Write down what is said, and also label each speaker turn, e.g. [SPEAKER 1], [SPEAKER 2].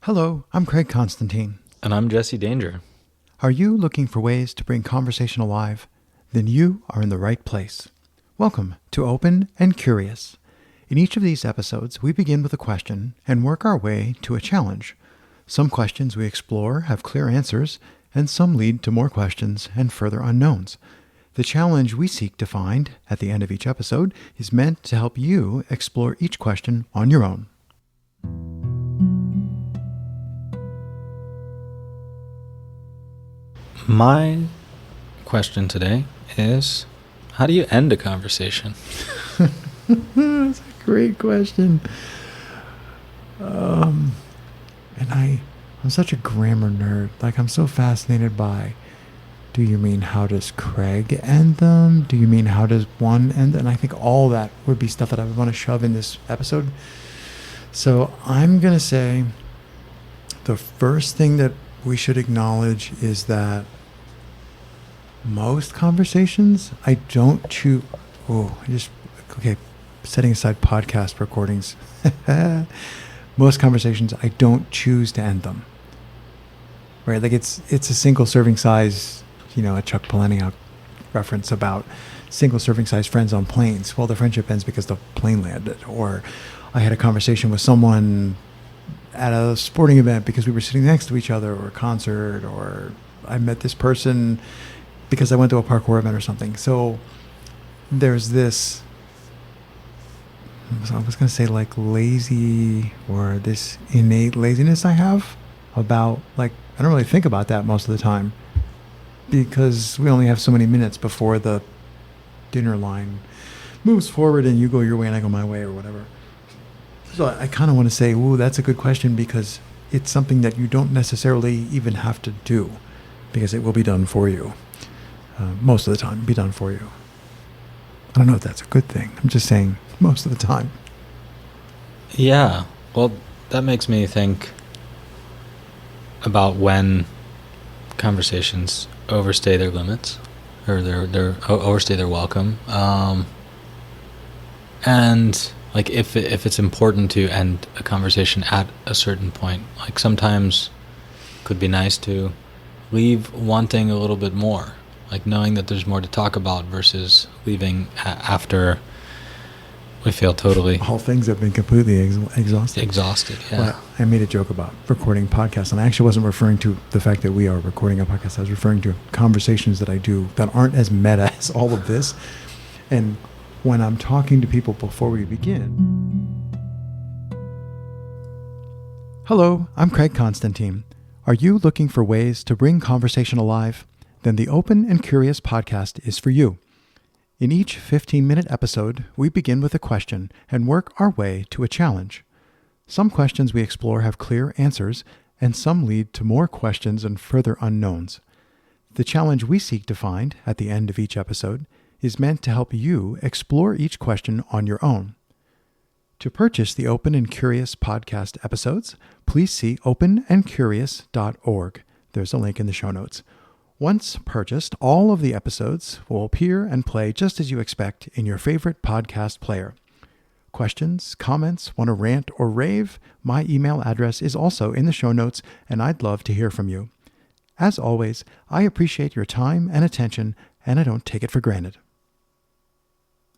[SPEAKER 1] Hello, I'm Craig Constantine.
[SPEAKER 2] And I'm Jesse Danger.
[SPEAKER 1] Are you looking for ways to bring conversation alive? Then you are in the right place. Welcome to Open and Curious. In each of these episodes, we begin with a question and work our way to a challenge. Some questions we explore have clear answers, and some lead to more questions and further unknowns. The challenge we seek to find at the end of each episode is meant to help you explore each question on your own.
[SPEAKER 2] My question today is, how do you end a conversation?
[SPEAKER 1] That's a great question. And I'm such a grammar nerd. I'm so fascinated by, do you mean how does Craig end them? Do you mean how does one end them? And I think all that would be stuff that I would want to shove in this episode. So I'm going to say the first thing that we should acknowledge is that most conversations, I don't choose. Setting aside podcast recordings. Most conversations, I don't choose to end them. Right? It's a single serving size, a Chuck Palahniuk reference about single serving size friends on planes. Well, the friendship ends because the plane landed. Or I had a conversation with someone at a sporting event because we were sitting next to each other, or a concert, or I met this person because I went to a parkour event or something. So there's this, I was going to say lazy, or this innate laziness I have about I don't really think about that most of the time because we only have so many minutes before the dinner line moves forward and you go your way and I go my way or whatever. So I kind of want to say, ooh, that's a good question because it's something that you don't necessarily even have to do because it will be done for you. Most of the time, be done for you. I don't know if that's a good thing. I'm just saying most of the time.
[SPEAKER 2] Yeah, well, that makes me think about when conversations overstay their limits or their overstay their welcome. And if it's important to end a conversation at a certain point, sometimes it could be nice to leave wanting a little bit more, knowing that there's more to talk about versus leaving after we feel totally...
[SPEAKER 1] All things have been completely exhausted.
[SPEAKER 2] Exhausted, yeah.
[SPEAKER 1] Well, I made a joke about recording podcasts, and I actually wasn't referring to the fact that we are recording a podcast. I was referring to conversations that I do that aren't as meta as all of this. And when I'm talking to people before we begin... Hello, I'm Craig Constantine. Are you looking for ways to bring conversation alive? Then the Open and Curious podcast is for you. In each 15-minute episode, we begin with a question and work our way to a challenge. Some questions we explore have clear answers, and some lead to more questions and further unknowns. The challenge we seek to find at the end of each episode is meant to help you explore each question on your own. To purchase the Open and Curious podcast episodes, please see openandcurious.org. There's a link in the show notes. Once purchased, all of the episodes will appear and play just as you expect in your favorite podcast player. Questions, comments, want to rant or rave? My email address is also in the show notes, and I'd love to hear from you. As always, I appreciate your time and attention, and I don't take it for granted.